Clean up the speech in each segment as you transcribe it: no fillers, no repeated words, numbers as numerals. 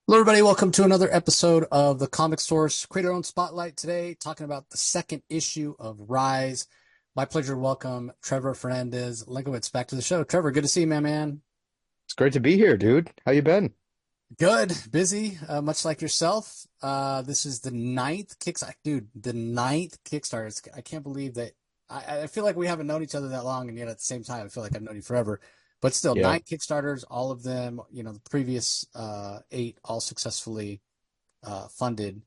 Hello, everybody. Welcome to another episode of the Comic Source Creator Owned Spotlight. Today, talking about the second issue of Rise. My pleasure to welcome Trevor Fernandes-Lenkiewicz back to the show. Trevor, good to see you, man. It's great to be here, dude. How you been? Good, busy, much like yourself. This is the ninth Kickstarter, dude. The ninth Kickstarter. I can't believe that. I feel like we haven't known each other that long, and yet at the same time, I feel like I've known you forever. But still, Yeah. nine Kickstarters, all of them, the previous eight, all successfully funded.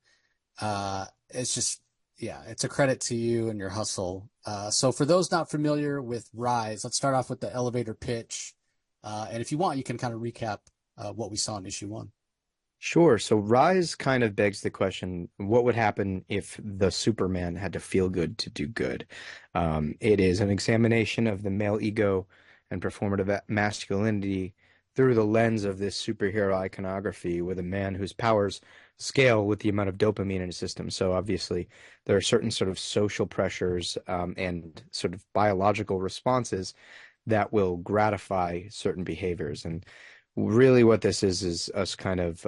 It's just, yeah, it's a credit to you and your hustle. So for those not familiar with Rise, let's start off with the elevator pitch. And if you want, you can kind of recap what we saw in issue one. Sure. So Rise kind of begs the question, what would happen if the Superman had to feel good to do good? It is an examination of the male ego and performative masculinity through the lens of this superhero iconography with a man whose powers scale with the amount of dopamine in his system. So obviously there are certain sort of social pressures and sort of biological responses that will gratify certain behaviors. And really what this is us kind of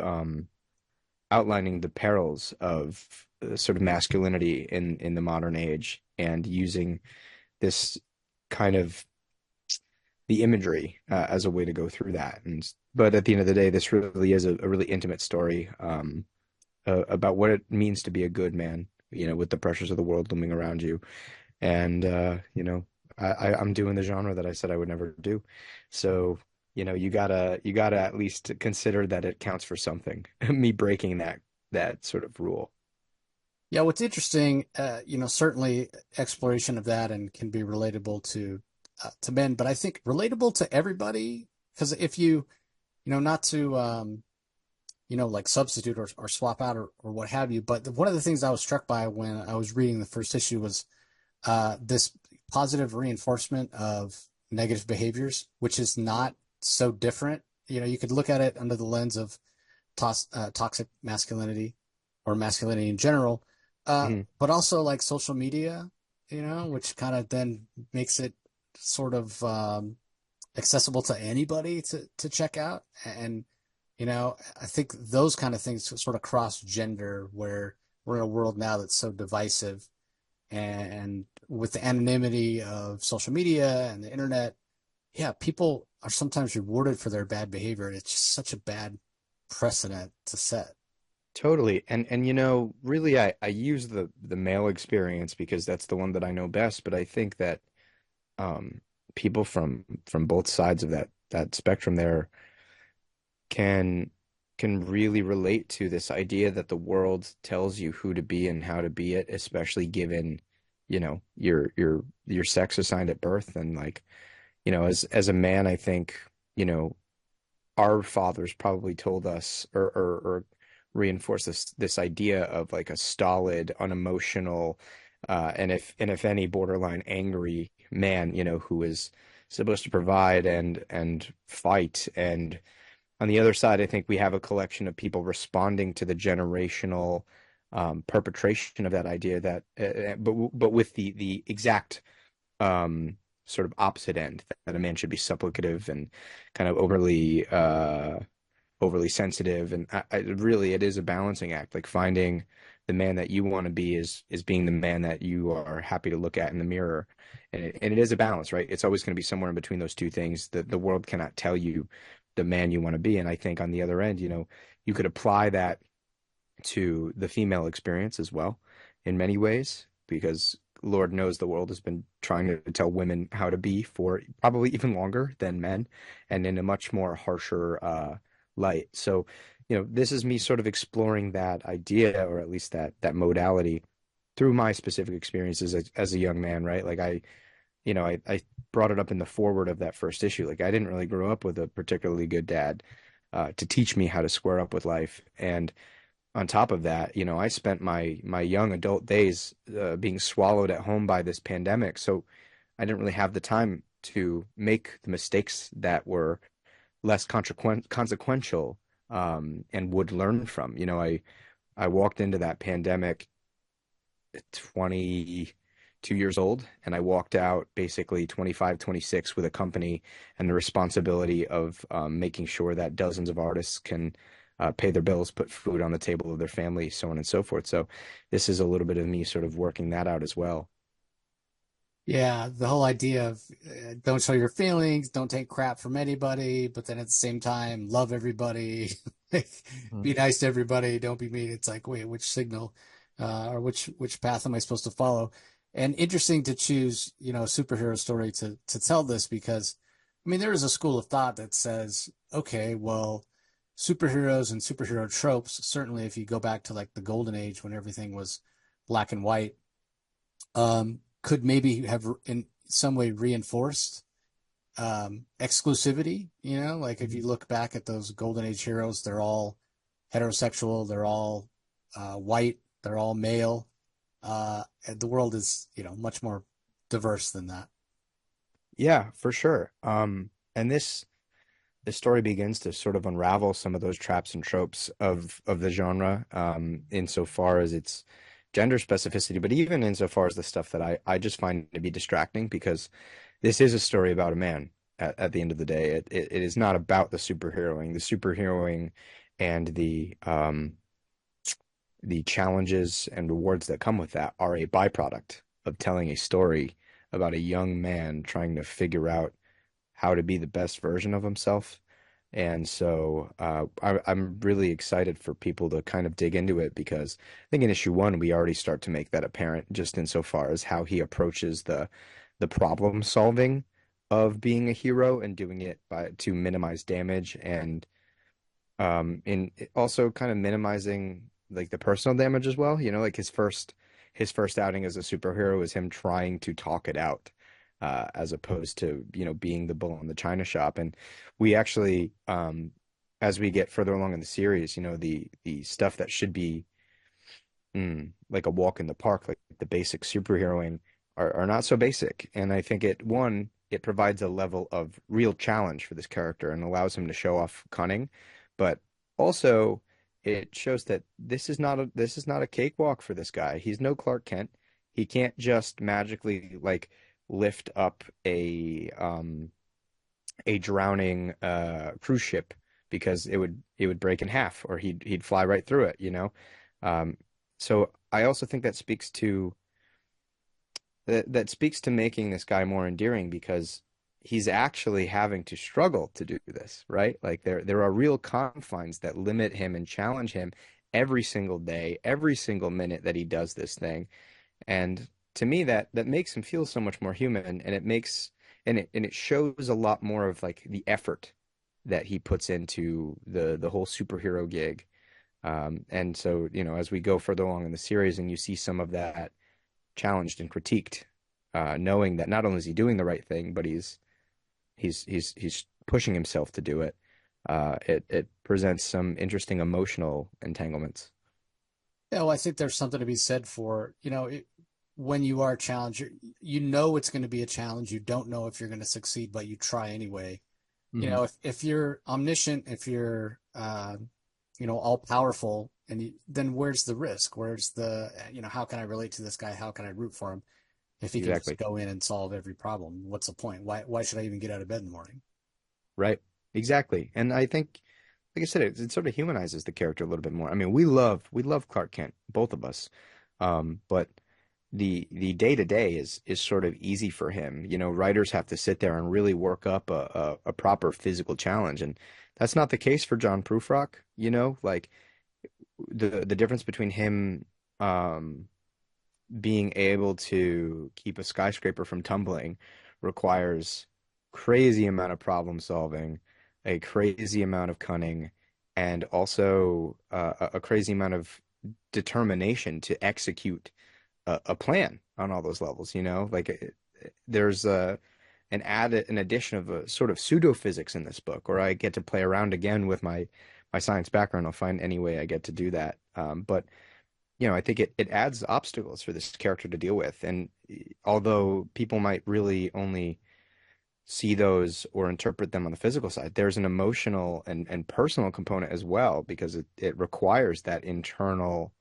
outlining the perils of sort of masculinity in the modern age and using this kind of the imagery as a way to go through that. And but at the end of the day, this really is a really intimate story about what it means to be a good man, with the pressures of the world looming around you. And I'm doing the genre that I said I would never do. So, you gotta at least consider that it counts for something. Me breaking that sort of rule. Yeah, what's interesting, certainly exploration of that and can be relatable to men, but I think relatable to everybody because if not to like substitute or swap out or what have you, but one of the things I was struck by when I was reading the first issue was this positive reinforcement of negative behaviors, which is not so different. You could look at it under the lens of toxic masculinity or masculinity in general, Mhm. but also like social media, which kind of then makes it sort of accessible to anybody to check out. And, I think those kind of things sort of cross gender where we're in a world now that's so divisive and with the anonymity of social media and the internet, yeah, people are sometimes rewarded for their bad behavior. And it's just such a bad precedent to set. Totally. And really I use the male experience because that's the one that I know best, but I think that um people from both sides of that spectrum there can can really relate to this idea that the world tells you who to be and how to be it, especially given, your sex assigned at birth. And like, as a man, I think, our fathers probably told us or reinforced this idea of like a stolid, unemotional, and if any, borderline angry man, who is supposed to provide and fight. And on the other side, I think we have a collection of people responding to the generational perpetration of that idea that, but with the exact sort of opposite end, that a man should be supplicative and kind of overly sensitive. And really, it is a balancing act, like finding the man that you want to be is being the man that you are happy to look at in the mirror. And it is a balance, right? It's always going to be somewhere in between those two things. The world cannot tell you the man you want to be. And I think on the other end, you could apply that to the female experience as well in many ways, because Lord knows the world has been trying to tell women how to be for probably even longer than men, and in a much more harsher light. So, this is me sort of exploring that idea, or at least that modality, through my specific experiences as a young man, right? Like I brought it up in the foreword of that first issue. Like I didn't really grow up with a particularly good dad to teach me how to square up with life. And on top of that, I spent my young adult days being swallowed at home by this pandemic. So I didn't really have the time to make the mistakes that were less consequential, and would learn from. I walked into that pandemic at 22 years old, and I walked out basically 25, 26 with a company and the responsibility of making sure that dozens of artists can pay their bills, put food on the table of their family, so on and so forth. So this is a little bit of me sort of working that out as well. Yeah, the whole idea of don't show your feelings, don't take crap from anybody, but then at the same time, love everybody, like, be Mm. nice to everybody, don't be mean. It's like, wait, which signal, or which path am I supposed to follow? And interesting to choose, a superhero story to tell this because, I mean, there is a school of thought that says, okay, well, superheroes and superhero tropes, certainly if you go back to like the golden age when everything was black and white, could maybe have in some way reinforced exclusivity. Like if you look back at those golden age heroes, they're all heterosexual, they're all white, they're all male. And the world is, much more diverse than that. Yeah, for sure. And this story begins to sort of unravel some of those traps and tropes of the genre, insofar as its gender specificity, but even insofar as the stuff that I just find to be distracting because this is a story about a man at the end of the day. It is not about the superheroing. The superheroing and the challenges and rewards that come with that are a byproduct of telling a story about a young man trying to figure out how to be the best version of himself. And so I'm really excited for people to kind of dig into it because I think in issue one we already start to make that apparent just insofar as how he approaches the problem solving of being a hero and doing it by to minimize damage and in also kind of minimizing like the personal damage as well. Like his first outing as a superhero is him trying to talk it out, as opposed to, being the bull in the china shop. And we actually, as we get further along in the series, the stuff that should be like a walk in the park, like the basic superheroing, are not so basic. And I think it provides a level of real challenge for this character and allows him to show off cunning, but also it shows that this is not a cakewalk for this guy. He's no Clark Kent. He can't just magically like lift up a drowning cruise ship because it would break in half or he'd fly right through it. Um, so I also think that speaks to making this guy more endearing because he's actually having to struggle to do this, right? Like there are real confines that limit him and challenge him every single day, every single minute that he does this thing. And to me that makes him feel so much more human and it shows a lot more of like the effort that he puts into the whole superhero gig. And so, as we go further along in the series and you see some of that challenged and critiqued, knowing that not only is he doing the right thing, but he's pushing himself to do it. It presents some interesting emotional entanglements. Yeah, well, I think there's something to be said for, when you are challenged, you know it's going to be a challenge. You don't know if you're going to succeed, but you try anyway. Hmm. If you're omniscient, if you're all powerful, then where's the risk? Where's the how can I relate to this guy? How can I root for him if he can just Exactly. go in and solve every problem? What's the point? Why should I even get out of bed in the morning? Right. Exactly. And I think, like I said, it sort of humanizes the character a little bit more. I mean, we love Clark Kent, both of us. But the day to day is sort of easy for him. Writers have to sit there and really work up a proper physical challenge, and that's not the case for John Prufrock. Like the difference between him being able to keep a skyscraper from tumbling requires crazy amount of problem solving, a crazy amount of cunning, and also a crazy amount of determination to execute a plan on all those levels. Like there's an addition of a sort of pseudo physics in this book, or I get to play around again with my science background. I'll find any way I get to do that. But I think it adds obstacles for this character to deal with. And although people might really only see those or interpret them on the physical side, there's an emotional and personal component as well, because it requires that internal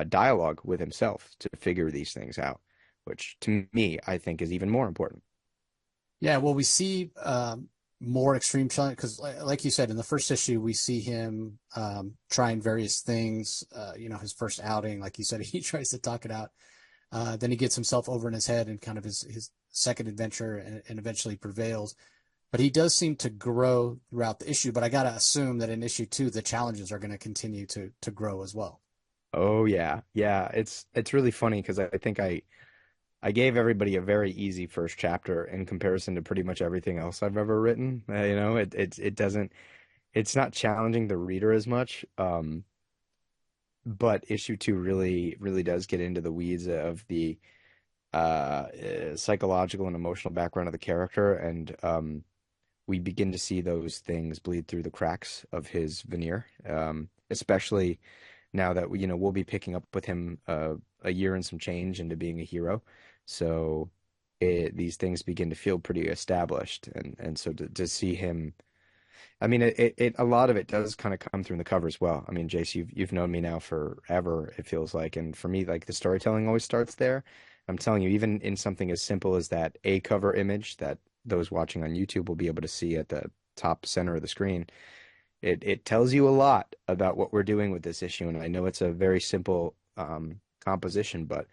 dialogue with himself to figure these things out, which to me, I think is even more important. Yeah, well, we see more extreme challenge? Because, like you said, in the first issue, we see him trying various things. His first outing, like you said, he tries to talk it out. Then he gets himself over in his head and kind of his second adventure and eventually prevails. But he does seem to grow throughout the issue. But I got to assume that in issue two, the challenges are going to continue to grow as well. Oh yeah. Yeah, it's really funny because I think I gave everybody a very easy first chapter in comparison to pretty much everything else I've ever written. It doesn't it's not challenging the reader as much. But issue two really does get into the weeds of the psychological and emotional background of the character, and we begin to see those things bleed through the cracks of his veneer, especially now that we'll be picking up with him a year and some change into being a hero. So these things begin to feel pretty established, and so to see him. I mean, a lot of it does kind of come through in the cover as well. I mean, Jace, you've known me now forever, it feels like, and for me, like the storytelling always starts there. I'm telling you, even in something as simple as that A cover image that those watching on YouTube will be able to see at the top center of the screen, it tells you a lot about what we're doing with this issue. And I know it's a very simple composition, but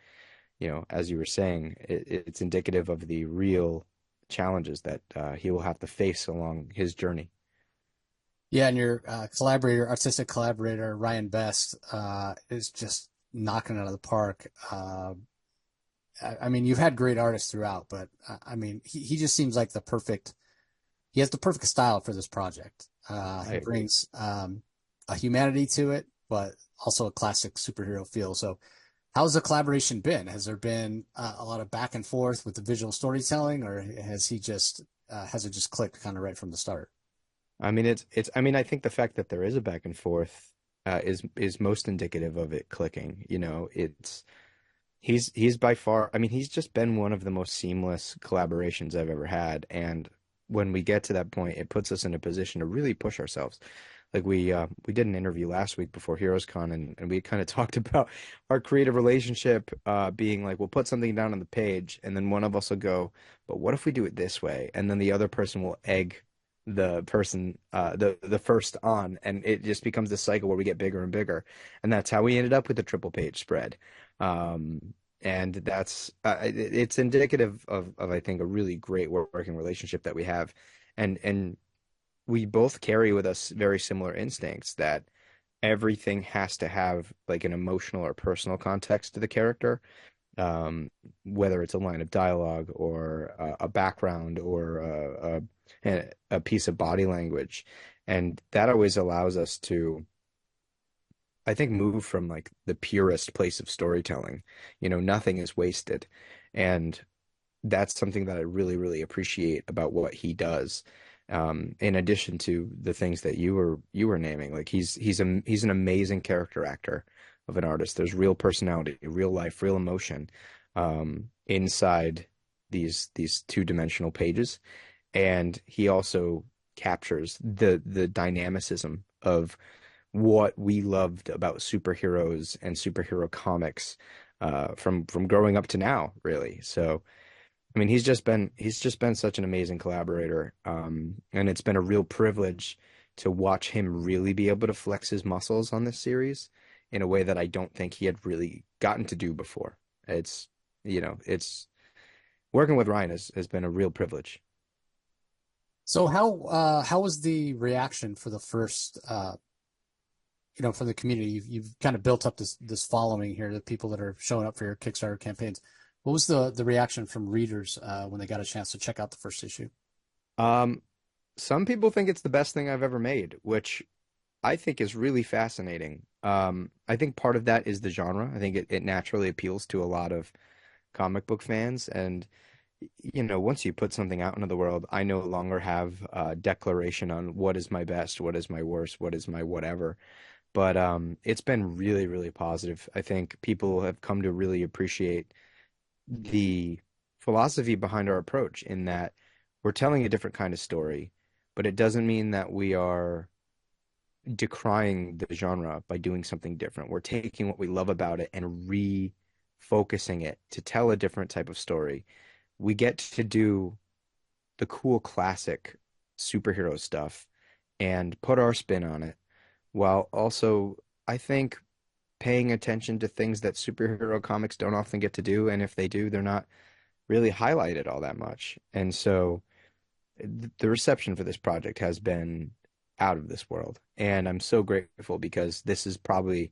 as you were saying, it's indicative of the real challenges that he will have to face along his journey. Yeah, and your artistic collaborator, Ryan Best, is just knocking it out of the park. I mean, you've had great artists throughout, but I mean, he just seems like he has the perfect style for this project. I He agree. brings a humanity to it, but also a classic superhero feel. So, how's the collaboration been? Has there been a lot of back and forth with the visual storytelling, or has it just clicked kind of right from the start? I mean, I mean, I think the fact that there is a back and forth is most indicative of it clicking. He's by far, I mean, he's just been one of the most seamless collaborations I've ever had. And when we get to that point, it puts us in a position to really push ourselves. Like we did an interview last week before Heroes Con, and we kind of talked about our creative relationship being like we'll put something down on the page and then one of us will go, but what if we do it this way? And then the other person will egg the person the first on, and it just becomes this cycle where we get bigger and bigger. And that's how we ended up with the triple page spread. And that's it's indicative of I think a really great working relationship that we have. And we both carry with us very similar instincts that everything has to have like an emotional or personal context to the character, um, whether it's a line of dialogue or a background or a piece of body language. And that always allows us to, I think, move from like the purest place of storytelling. Nothing is wasted. And that's something that I really appreciate about what he does. In addition to the things that you were naming, like he's an amazing character actor of an artist. There's real personality, real life, real emotion inside these two-dimensional pages, and he also captures the dynamicism of what we loved about superheroes and superhero comics from growing up to now, really. So I mean, he's just been such an amazing collaborator, and it's been a real privilege to watch him really be able to flex his muscles on this series in a way that I don't think he had really gotten to do before. It's working with Ryan has been a real privilege. So how was the reaction for the first from the community? You've kind of built up this following here, the people that are showing up for your Kickstarter campaigns. What was the reaction from readers when they got a chance to check out the first issue? Um, some people think it's the best thing I've ever made, which I think is really fascinating. I think part of that is the genre. I think it naturally appeals to a lot of comic book fans. And, once you put something out into the world, I no longer have a declaration on what is my best, what is my worst, what is my whatever. But it's been really positive. I think people have come to really appreciate the philosophy behind our approach in that we're telling a different kind of story, but it doesn't mean that we are decrying the genre by doing something different. We're taking what we love about it and refocusing it to tell a different type of story. We get to do the cool classic superhero stuff and put our spin on it, while also, I think, paying attention to things that superhero comics don't often get to do, and if they do, they're not really highlighted all that much. And so the reception for this project has been out of this world. And I'm so grateful because this is probably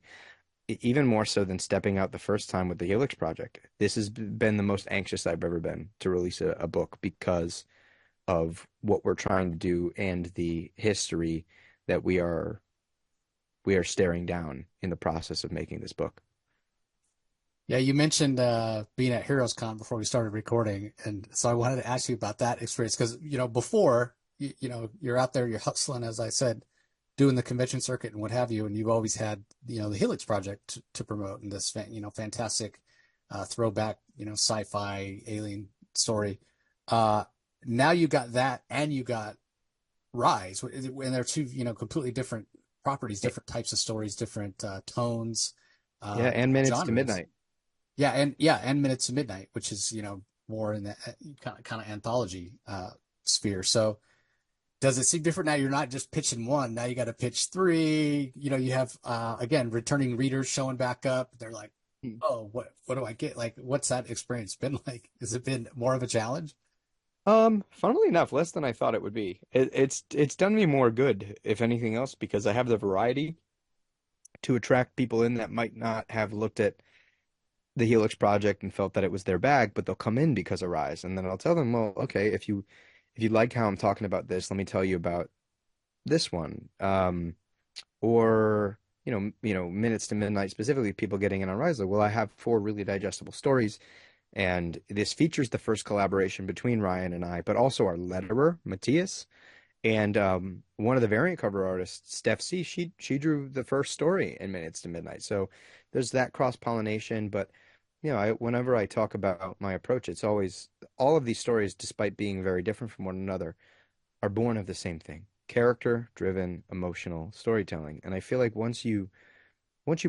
even more so than stepping out the first time with the Helix project. This has been the most anxious I've ever been to release a book because of what we're trying to do and the history that we are staring down in the process of making this book. Yeah, you mentioned being at HeroesCon before we started recording, and so I wanted to ask you about that experience because before you're out there, you're hustling, as I said, doing the convention circuit and what have you, and you've always had the Helix project to promote and this fantastic throwback sci-fi alien story. Uh, Now you got that, and you got Rise, and they're two completely different properties, different types of stories, different tones, Yeah, and Minutes to genres. Midnight. Yeah, and Minutes to Midnight, which is more in the kind of anthology sphere. So does it seem different now? You're not just pitching one. Now you got to pitch three. You have again returning readers showing back up. They're like, oh, what do I get? Like, what's that experience been like? Has it been more of a challenge? Funnily enough, less than I thought it would be. It's done me more good, if anything else, because I have the variety to attract people in that might not have looked at the Helix project and felt that it was their bag, but they'll come in because of Rise. And then I'll tell them, well, okay, if you like how I'm talking about this, let me tell you about this one. Or Minutes to Midnight specifically, people getting in on Rise, like, well, I have four really digestible stories, and this features the first collaboration between Ryan and I, but also our letterer, Matías, and one of the variant cover artists, Steph C. She drew the first story in Minutes to Midnight. So there's that cross pollination. But whenever I talk about my approach, it's always all of these stories, despite being very different from one another, are born of the same thing: character driven, emotional storytelling. And I feel like once you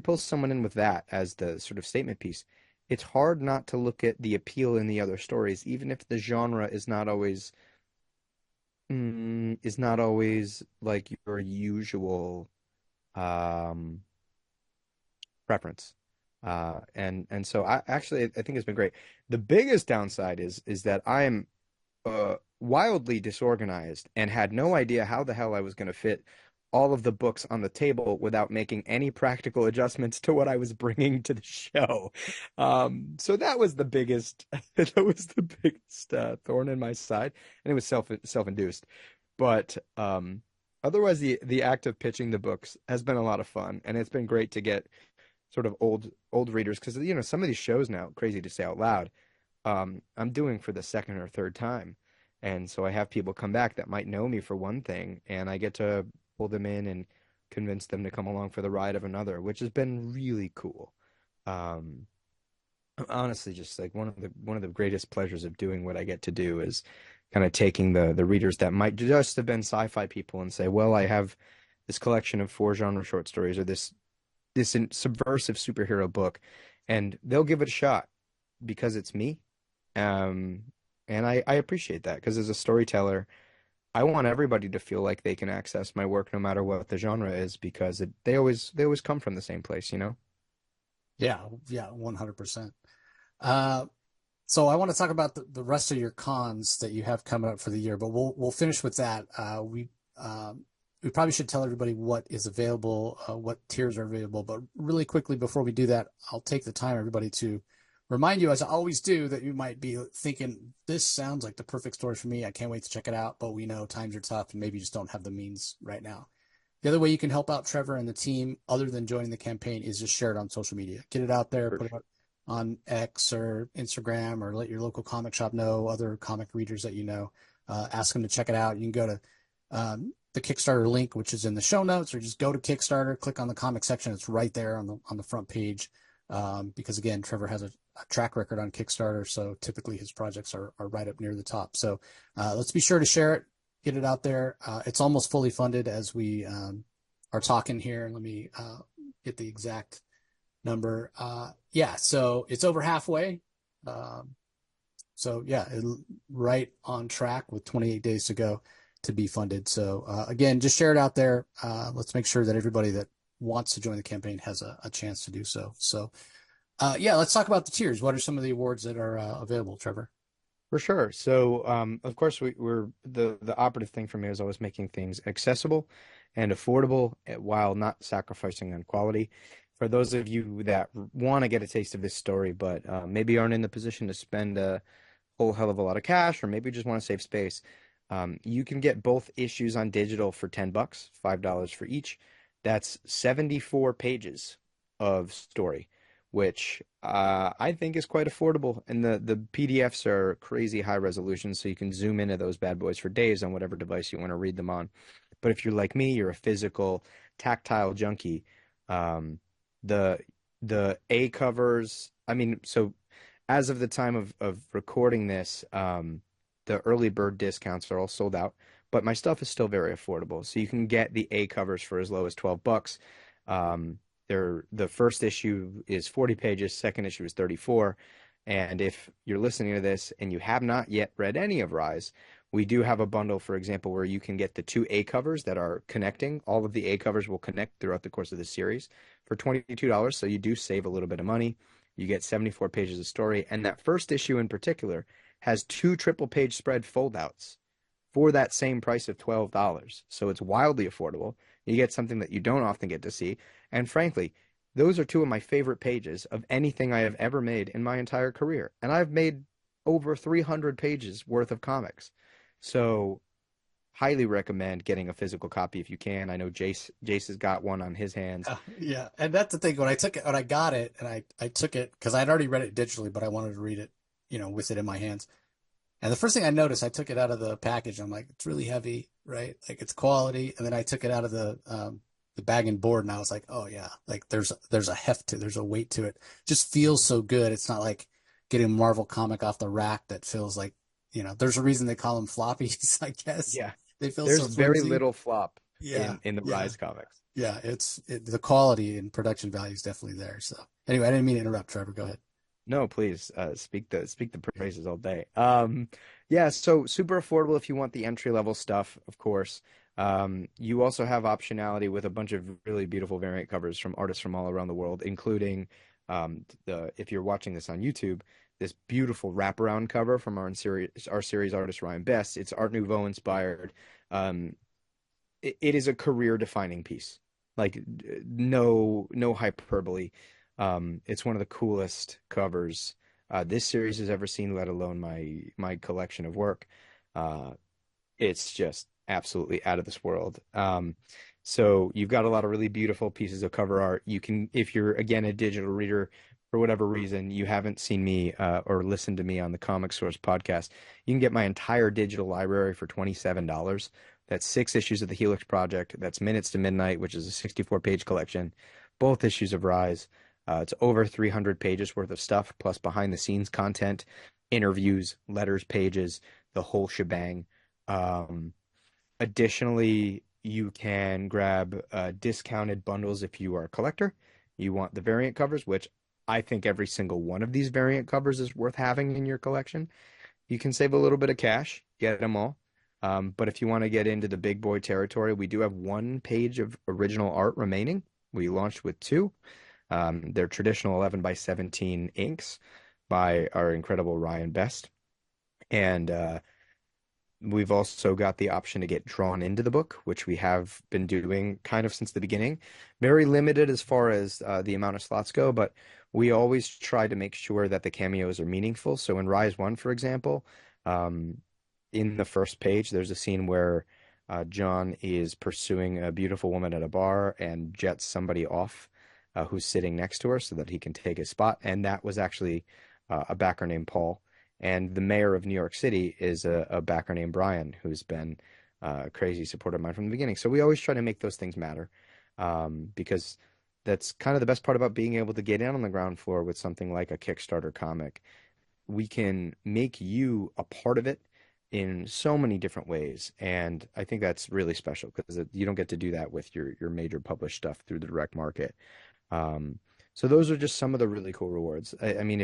pull someone in with that as the sort of statement piece, it's hard not to look at the appeal in the other stories, even if the genre is not always like your usual um, preference. And so I think it's been great. The biggest downside is that I am wildly disorganized and had no idea how the hell I was going to fit all of the books on the table without making any practical adjustments to what I was bringing to the show. So that was the biggest thorn in my side, and it was self-induced. But otherwise, the act of pitching the books has been a lot of fun, and it's been great to get sort of old readers because some of these shows now, crazy to say out loud, I'm doing for the second or third time. And so I have people come back that might know me for one thing, and I get to pull them in and convince them to come along for the ride of another, which has been really cool. Um, Honestly, just like one of the greatest pleasures of doing what I get to do is kind of taking the readers that might just have been sci-fi people and say, well, I have this collection of four genre short stories or this subversive superhero book, and they'll give it a shot because it's me. Um, and I appreciate that because as a storyteller, I want everybody to feel like they can access my work no matter what the genre is because they always come from the same place. Yeah, 100%. Uh, so I want to talk about the rest of your cons that you have coming up for the year, but we'll finish with that. We probably should tell everybody what is available, what tiers are available. But really quickly before we do that, I'll take the time, everybody, to remind you, as I always do, that you might be thinking, this sounds like the perfect story for me. I can't wait to check it out. But we know times are tough and maybe you just don't have the means right now. The other way you can help out Trevor and the team, other than joining the campaign, is just share it on social media. Get it out there, For put it sure. on X or Instagram, or let your local comic shop know, other comic readers that you know. Ask them to check it out. You can go to the Kickstarter link, which is in the show notes, or just go to Kickstarter, click on the comic section. It's right there on the front page. Because again, Trevor has a track record on Kickstarter, so typically his projects are right up near the top. So let's be sure to share it, get it out there. It's almost fully funded as we are talking here. Let me get the exact number. Yeah, so it's over halfway. So yeah, right on track with 28 days to go to be funded. So again, just share it out there. Let's make sure that everybody that wants to join the campaign has a chance to do so. So yeah, let's talk about the tiers. What are some of the awards that are available, Trevor? For sure. So, of course, we're the operative thing for me is always making things accessible and affordable while not sacrificing on quality. For those of you that want to get a taste of this story, but maybe aren't in the position to spend a whole hell of a lot of cash, or maybe just want to save space, you can get both issues on digital for $10, $5 for each. That's 74 pages of story, which I think is quite affordable. And the PDFs are crazy high resolution, so you can zoom into those bad boys for days on whatever device you want to read them on. But if you're like me, you're a physical, tactile junkie. Um, the the A covers, I mean, so as of the time of recording this, the early bird discounts are all sold out, but my stuff is still very affordable. So you can get the A covers for as low as $12. Um, the first issue is 40 pages, second issue is 34. And if you're listening to this and you have not yet read any of Rise, we do have a bundle, for example, where you can get the two A covers that are connecting. All of the A covers will connect throughout the course of the series for $22. So you do save a little bit of money. You get 74 pages of story. And that first issue in particular has two triple page spread foldouts for that same price of $12. So it's wildly affordable. You get something that you don't often get to see. And frankly, those are two of my favorite pages of anything I have ever made in my entire career. And I've made over 300 pages worth of comics. So highly recommend getting a physical copy if you can. I know Jace has got one on his hands. Yeah, and that's the thing. When I got it, and I took it because I'd already read it digitally, but I wanted to read it, with it in my hands. And the first thing I noticed, I took it out of the package. I'm like, it's really heavy, right? Like it's quality. And then I took it out of the bag and board, and I was like, oh yeah, like there's a heft to, there's a weight to it. Just feels so good. It's not like getting a Marvel comic off the rack that feels like, there's a reason they call them floppies, I guess. Yeah. They feel There's so very flimsy. little flop Yeah, in the yeah, Rise comics. yeah. The quality and production value is definitely there. So anyway, I didn't mean to interrupt, Trevor. Go ahead. No, please speak the praises all day. Yeah, so super affordable if you want the entry level stuff, of course. You also have optionality with a bunch of really beautiful variant covers from artists from all around the world, including the if you're watching this on YouTube, this beautiful wraparound cover from our series artist Ryan Best. It's Art Nouveau inspired. Um, it is a career defining piece. Like no hyperbole. It's one of the coolest covers this series has ever seen, let alone my collection of work. Uh, it's just absolutely out of this world. So you've got a lot of really beautiful pieces of cover art. You can, if you're again a digital reader, for whatever reason you haven't seen me or listened to me on the Comic Source podcast, you can get my entire digital library for $27. That's 6 issues of the Helix Project. That's Minutes to Midnight, which is a 64-page collection. Both issues of Rise. It's over 300 pages worth of stuff, plus behind the scenes content, interviews, letters, pages, the whole shebang. Um, Additionally, you can grab discounted bundles if you are a collector. You want the variant covers, which I think every single one of these variant covers is worth having in your collection. You can save a little bit of cash, get them all. But if you want to get into the big boy territory, we do have 1 page of original art remaining. We launched with 2. They're traditional 11 by 17 inks by our incredible Ryan Best. And we've also got the option to get drawn into the book, which we have been doing kind of since the beginning. Very limited as far as the amount of slots go, but we always try to make sure that the cameos are meaningful. So in Rise 1, for example, in the first page, there's a scene where John is pursuing a beautiful woman at a bar and jets somebody off who's sitting next to her so that he can take his spot. And that was actually a backer named Paul. And the mayor of New York City is a backer named Brian, who's been a crazy supporter of mine from the beginning. So we always try to make those things matter because that's kind of the best part about being able to get in on the ground floor with something like a Kickstarter comic. We can make you a part of it in so many different ways. And I think that's really special because you don't get to do that with your major published stuff through the direct market. So those are just some of the really cool rewards. I mean,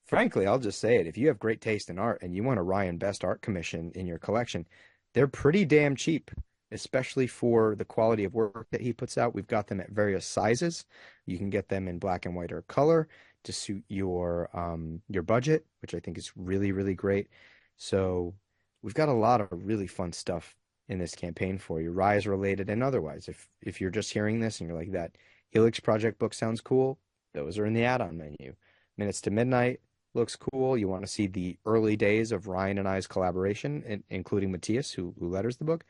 frankly, I'll just say it. If you have great taste in art and you want a Ryan Best art commission in your collection, they're pretty damn cheap, especially for the quality of work that he puts out. We've got them at various sizes. You can get them in black and white or color to suit your budget, which I think is really, really great. So we've got a lot of really fun stuff in this campaign for you, Rise related and otherwise. If you're just hearing this and you're like that Helix Project book sounds cool, those are in the add-on menu. Minutes to Midnight looks cool. You want to see the early days of Ryan and I's collaboration, including Matías, who letters the book.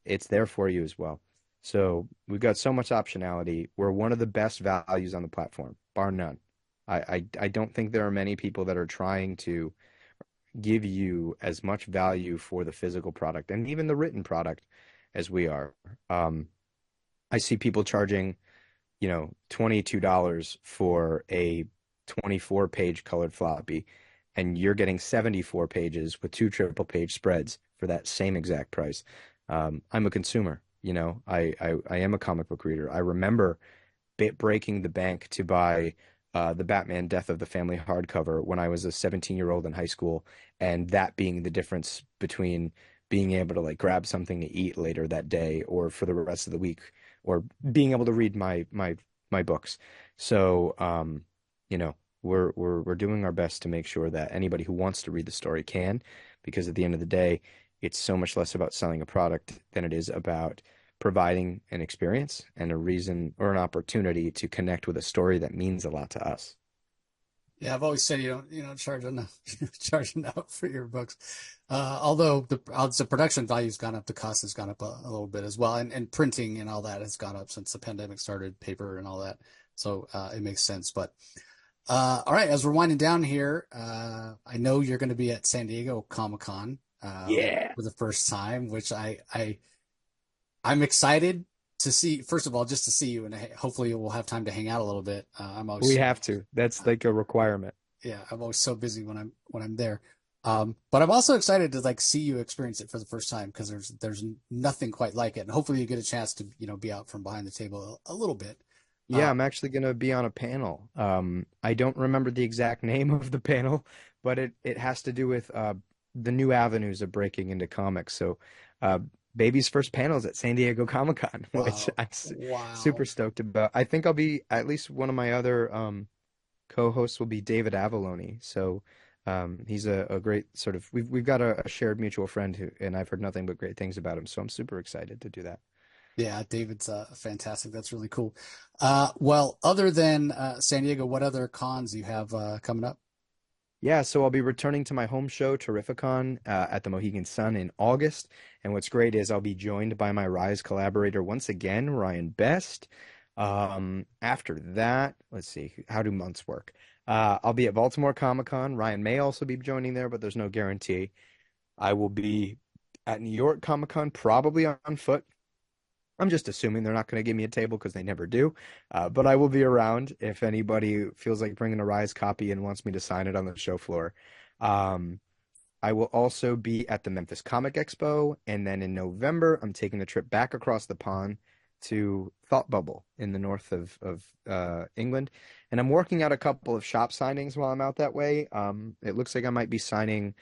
It's there for you as well. So we've got so much optionality. We're one of the best values on the platform, bar none. I don't think there are many people that are trying to give you as much value for the physical product and even the written product as we are. I see people charging, $22 for a 24-page colored floppy, and you're getting 74 pages with two triple page spreads for that same exact price. I'm a consumer, I am a comic book reader. I remember breaking the bank to buy the Batman Death of the Family hardcover when I was a 17-year-old in high school, and that being the difference between being able to like grab something to eat later that day or for the rest of the week, or being able to read my books. So, we're doing our best to make sure that anybody who wants to read the story can, because at the end of the day, it's so much less about selling a product than it is about providing an experience and a reason or an opportunity to connect with a story that means a lot to us. Yeah, I've always said you don't charge enough charge enough for your books. Although the production value's gone up, the cost has gone up a little bit as well, and printing and all that has gone up since the pandemic started, paper and all that. So it makes sense. But all right, as we're winding down here, I know you're going to be at San Diego Comic-Con Yeah. for the first time, which I'm excited to see. First of all, just to see you, and hopefully we'll have time to hang out a little bit. I'm We always have to. That's like a requirement. yeah, I'm always so busy when I'm there. But I'm also excited to like see you experience it for the first time because there's nothing quite like it, and hopefully you get a chance to be out from behind the table a little bit. Yeah, Uh, I'm actually going to be on a panel. I don't remember the exact name of the panel, but it has to do with the new avenues of breaking into comics. So, uh, Baby's first panel is at San Diego Comic-Con, which wow, I'm super wow. stoked about. I think I'll be at least one of my other co-hosts will be David Avalone. So, he's a great sort of we've got a shared mutual friend who, and I've heard nothing but great things about him. So I'm super excited to do that. Yeah, David's fantastic. That's really cool. Well, other than San Diego, what other cons do you have coming up? Yeah, so I'll be returning to my home show, Terrificon, at the Mohegan Sun in August. And what's great is I'll be joined by my Rise collaborator once again, Ryan Best. After that, let's see, how do months work? I'll be at Baltimore Comic Con. Ryan may also be joining there, but there's no guarantee. I will be at New York Comic Con, probably on foot. I'm just assuming they're not going to give me a table because they never do. But I will be around if anybody feels like bringing a Rise copy and wants me to sign it on the show floor. Um, I will also be at the Memphis Comic Expo. And then in November, I'm taking a trip back across the pond to Thought Bubble in the north of England. And I'm working out a couple of shop signings while I'm out that way. It looks like I might be signing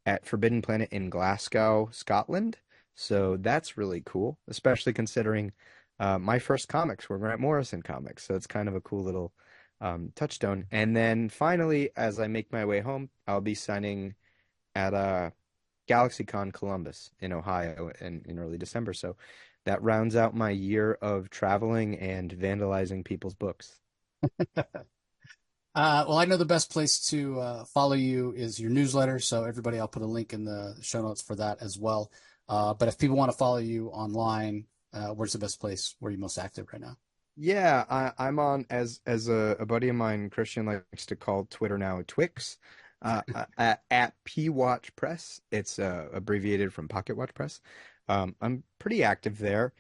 at Forbidden Planet in Glasgow, Scotland. So that's really cool, especially considering my first comics were Grant Morrison comics. So it's kind of a cool little touchstone. And then finally, as I make my way home, I'll be signing at GalaxyCon Columbus in Ohio in early December. So that rounds out my year of traveling and vandalizing people's books. Well, I know the best place to follow you is your newsletter. So everybody, I'll put a link in the show notes for that as well. But if people want to follow you online, where's the best place? Where are you most active right now? Yeah, I'm on as a buddy of mine, Christian likes to call Twitter now Twix, at P Watch Press. It's abbreviated from Pocket Watch Press. I'm pretty active there.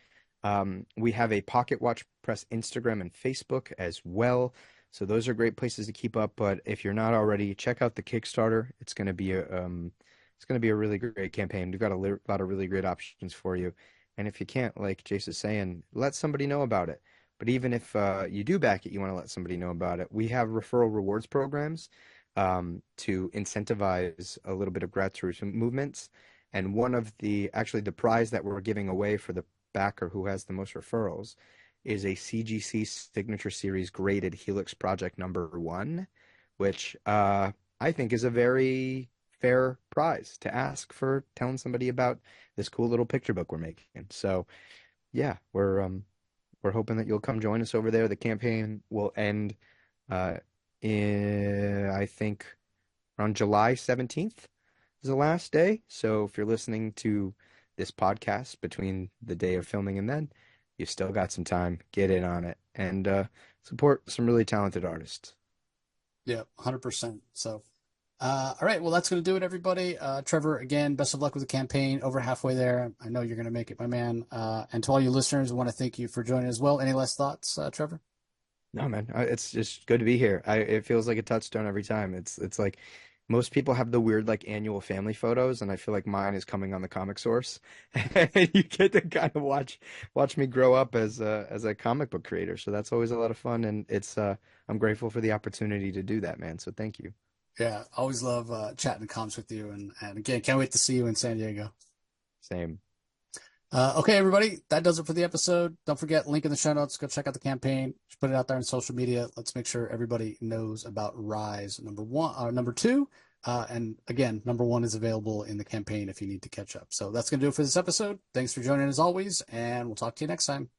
We have a Pocket Watch Press Instagram and Facebook as well. So those are great places to keep up. But if you're not already, check out the Kickstarter. It's gonna be a really great campaign. We've got a lot of really great options for you. And if you can't, like Jace is saying, let somebody know about it. But even if you do back it, you want to let somebody know about it. We have referral rewards programs to incentivize a little bit of grassroots movements. And one of actually the prize that we're giving away for the backer who has the most referrals is a CGC Signature Series graded Helix Project #1, which I think is a very fair prize to ask for telling somebody about this cool little picture book we're making. So yeah, we're hoping that you'll come join us over there. The campaign will end uh, I think around July 17th is the last day. So if you're listening to this podcast between the day of filming and then, you've still got some time. Get in on it and support some really talented artists. Yeah, 100%. So, all right. Well, that's going to do it, everybody. Trevor, again, best of luck with the campaign. Over halfway there. I know you're going to make it, my man. And to all you listeners, I want to thank you for joining as well. Any last thoughts, Trevor? No, man, it's just good to be here. It feels like a touchstone every time. It's like most people have the weird like annual family photos, and I feel like mine is coming on the Comic Source. And you get to kind of watch me grow up as a comic book creator. So that's always a lot of fun, and it's I'm grateful for the opportunity to do that, man. So thank you. Yeah, always love chatting comics with you. And again, can't wait to see you in San Diego. Same. Okay, everybody, that does it for the episode. Don't forget, link in the show notes. Go check out the campaign. Just put it out there on social media. Let's make sure everybody knows about Rise #2. And again, #1 is available in the campaign if you need to catch up. So that's going to do it for this episode. Thanks for joining as always, and we'll talk to you next time.